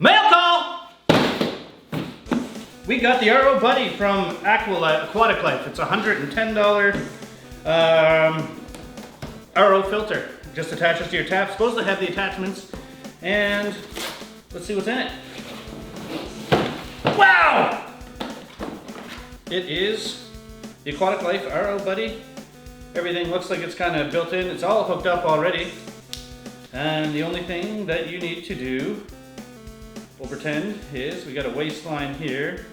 Mail call! We got the RO Buddy from Aquatic Life. It's a $110 RO filter. Just attaches to your tap. Supposed to have the attachments. And let's see what's in it. Wow! It is the Aquatic Life RO Buddy. Everything looks like it's kind of built in. It's all hooked up already. And the only thing that you need to do, we'll pretend, is we got a waistline here.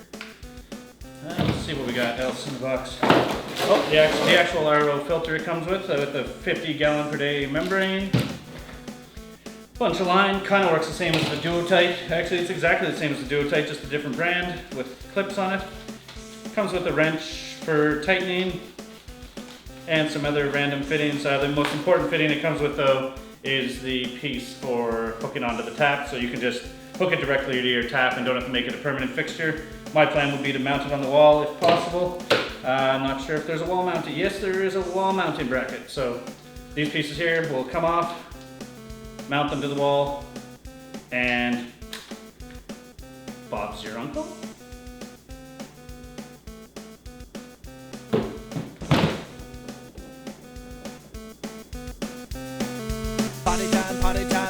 Let's see what we got else in the box. Oh, the actual RO filter it comes with the 50 gallon per day membrane. Bunch of line, kind of works the same as the Duo-Tight. Actually, it's exactly the same as the Duo-Tight, just a different brand with clips on it. Comes with a wrench for tightening and some other random fittings. The most important fitting it comes with though is the piece for hooking onto the tap, so you can just hook it directly to your tap and don't have to make it a permanent fixture. My plan would be to mount it on the wall if possible. I'm not sure if there's a wall mounting. Yes, there is a wall mounting bracket. So these pieces here will come off, mount them to the wall, and Bob's your uncle.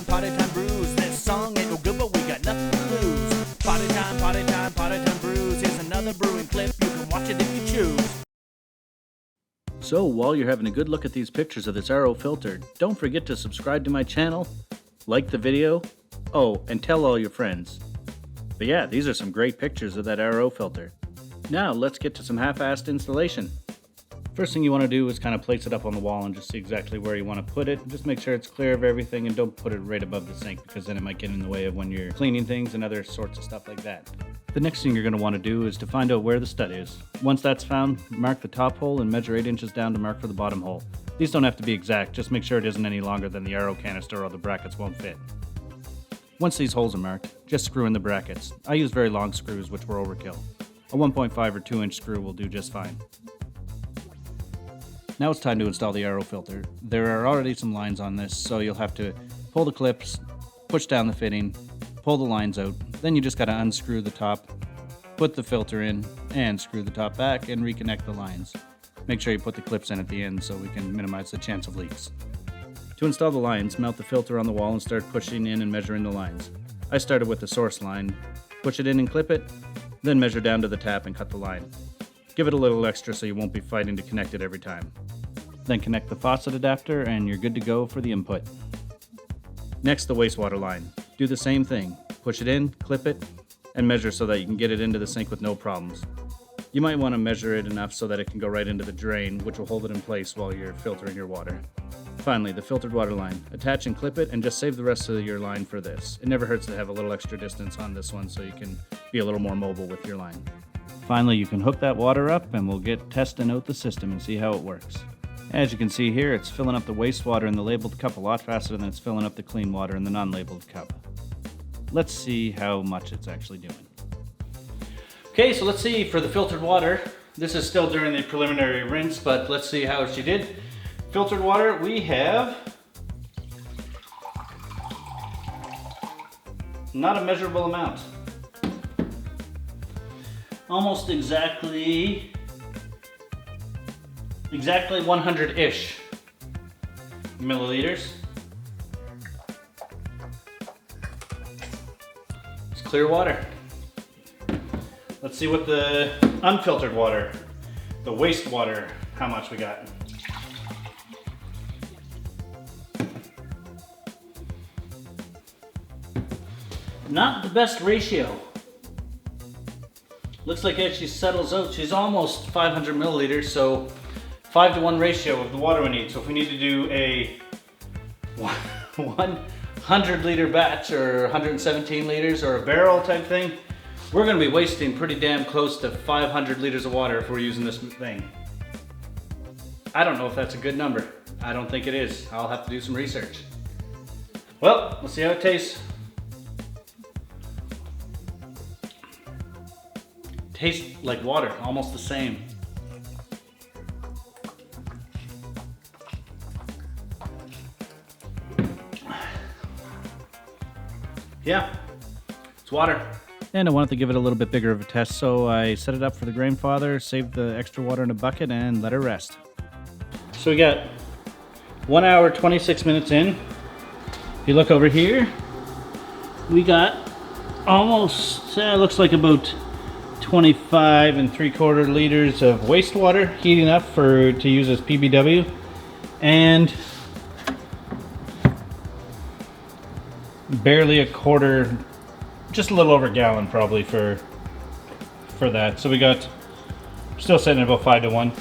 Party time brews. This song ain't no good, but we got nothing to lose. Party time brews. Here's another brewing clip. You can watch it if you choose. So while you're having a good look at these pictures of this RO filter, don't forget to subscribe to my channel, like the video, oh, and tell all your friends. But yeah, these are some great pictures of that RO filter. Now let's get to some half-assed installation. First thing you want to do is kind of place it up on the wall and just see exactly where you want to put it. Just make sure it's clear of everything and don't put it right above the sink, because then it might get in the way of when you're cleaning things and other sorts of stuff like that. The next thing you're going to want to do is to find out where the stud is. Once that's found, mark the top hole and measure 8 inches down to mark for the bottom hole. These don't have to be exact, just make sure it isn't any longer than the RO canister or the brackets won't fit. Once these holes are marked, just screw in the brackets. I use very long screws, which were overkill. A 1.5 or 2 inch screw will do just fine. Now it's time to install the RO filter. There are already some lines on this, so you'll have to pull the clips, push down the fitting, pull the lines out. Then you just gotta unscrew the top, put the filter in, and screw the top back and reconnect the lines. Make sure you put the clips in at the end so we can minimize the chance of leaks. To install the lines, mount the filter on the wall and start pushing in and measuring the lines. I started with the source line, push it in and clip it, then measure down to the tap and cut the line. Give it a little extra so you won't be fighting to connect it every time. Then connect the faucet adapter and you're good to go for the input. Next, the wastewater line. Do the same thing. Push it in, clip it, and measure so that you can get it into the sink with no problems. You might want to measure it enough so that it can go right into the drain, which will hold it in place while you're filtering your water. Finally, the filtered water line. Attach and clip it and just save the rest of your line for this. It never hurts to have a little extra distance on this one so you can be a little more mobile with your line. Finally, you can hook that water up and we'll get testing out the system and see how it works. As you can see here, it's filling up the wastewater in the labeled cup a lot faster than it's filling up the clean water in the non-labeled cup. Let's see how much it's actually doing. Okay, so let's see for the filtered water. This is still during the preliminary rinse, but let's see how she did. Filtered water, we have not a measurable amount. Almost exactly 100-ish milliliters. It's clear water. Let's see what the unfiltered water, the wastewater, how much we got. Not the best ratio. Looks like as she settles out, she's almost 500 milliliters, so 5 to 1 ratio of the water we need. So if we need to do a 100 liter batch or 117 liters or a barrel type thing, we're gonna be wasting pretty damn close to 500 liters of water if we're using this thing. I don't know if that's a good number. I don't think it is. I'll have to do some research. Well, let's see how it tastes. Tastes like water, almost the same. Yeah, It's water. And I wanted to give it a little bit bigger of a test, so I set it up for the grandfather, saved the extra water in a bucket, and let her rest. So we got 1 hour, 26 minutes in. If you look over here, we got almost, looks like about 25 3/4 liters of wastewater heating up to use as PBW. And barely a quarter, just a little over a gallon probably for that. So we got, still sitting at about 5 to 1.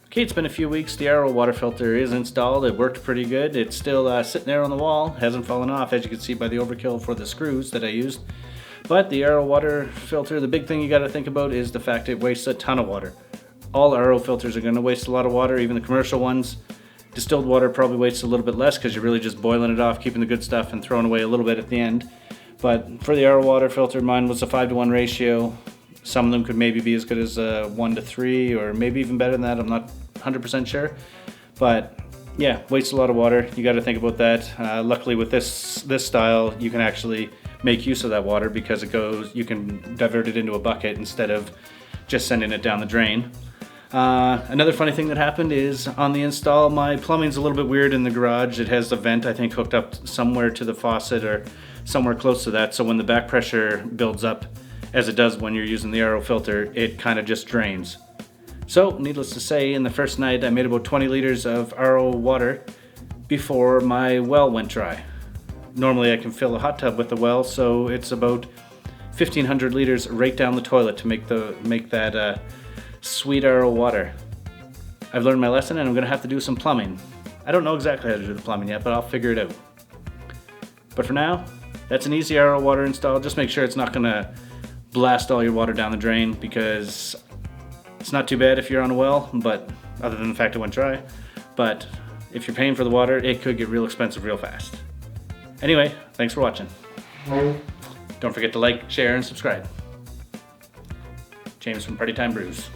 Okay, it's been a few weeks. The RO water filter is installed. It worked pretty good. It's still sitting there on the wall. Hasn't fallen off, as you can see by the overkill for the screws that I used. But the RO water filter, the big thing you got to think about is the fact it wastes a ton of water. All RO filters are going to waste a lot of water, even the commercial ones. Distilled water probably wastes a little bit less because you're really just boiling it off, keeping the good stuff and throwing away a little bit at the end. But for the RO water filter, mine was a 5 to 1 ratio. Some of them could maybe be as good as 1 to 3, or maybe even better than that. I'm not 100% sure. But yeah, wastes a lot of water. You got to think about that. Luckily with this style, you can actually make use of that water because you can divert it into a bucket instead of just sending it down the drain. Another funny thing that happened is on the install, my plumbing's a little bit weird in the garage. It has the vent, I think, hooked up somewhere to the faucet or somewhere close to that. So when the back pressure builds up, as it does when you're using the RO filter, it kind of just drains. So needless to say, in the first night, I made about 20 liters of RO water before my well went dry. Normally I can fill a hot tub with the well, so it's about 1,500 liters right down the toilet to make that sweet RO water. I've learned my lesson and I'm gonna have to do some plumbing. I don't know exactly how to do the plumbing yet, but I'll figure it out. But for now, that's an easy RO water install. Just make sure it's not gonna blast all your water down the drain, because it's not too bad if you're on a well, but other than the fact it went dry. But if you're paying for the water, it could get real expensive real fast. Anyway, thanks for watching. Don't forget to like, share, and subscribe. James from Party Time Brews.